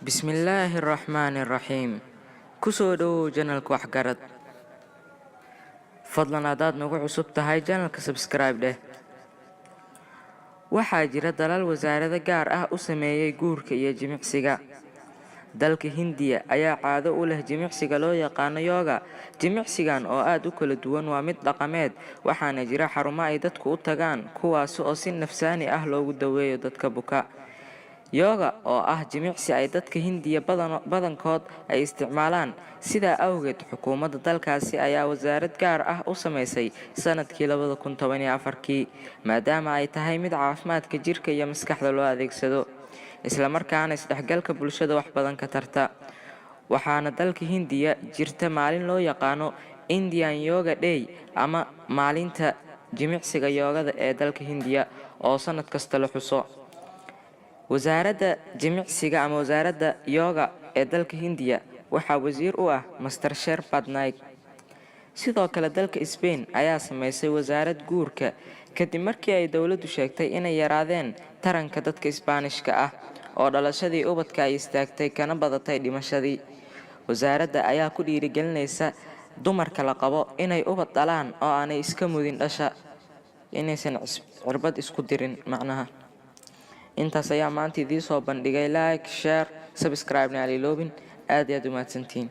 Bismillaahirrahmaanirrahiim. Ku soo dhowow channelka Waxgarad. Fadlan haddaad nagu cusub tahay channelka subscribe dheh. Waxaa jira dalal wasaarado gaar ah u sameeyay guurka iyo jimicsiga. Dalka Hindiya ayaa caado u leh jimicsiga loo yaqaan yoga. Jimicsigan oo aad u kala duwan waa mid dhaqameed, waxaana jira xarumo ay dadku u tagaan kuwaas oo si nafsaani ah loogu daweeyo dadka buka. Yoga oo ah jimicsi ay dadka Hindiya badankood ay isticmaalaan, sidaa awgeed xukuumadda dalkaasi ayaa wasaarad gaar ah u sameysay sanadkii 2014 maadaama ay tahay mid caafimaadka jirka iyo maskaxda loo adeegsado, isla markaana isdhexgalka bulshada wax badan ka tarta. Waxaana dalka Hindiya jirta maalin loo yaqaano Indian Yoga Day ama maalinta jimicsiga yoogada ee dalka Hindiya oo sanad kasta la xuso. Wasaaradda jimicsiga ama wasaaradda yoga ee dalka Hindiya waxaa wasiir u ah Master Sherpad Naik. Sidoo kale dalka Spain ayaa sameysay wasaarad guurka kadib markii ay dowladdu sheegtay inay yaraadeen taranka dadka Isbaanishka ah oo dhalashadii ubadka ay istaagtay kana badatay dhimashadii. Wasaaradda ayaa ku dhiirigelinaysa dumarka la qabo inay ubad dhalaan oo aanay iska mudin dhasha, inaysan cirbad isku dirin macnaha. Intaas ayaa maanta idin soo bandhigay. Like, share, subscribe na aliloobin. Aad iyo aad u mahadsantiin.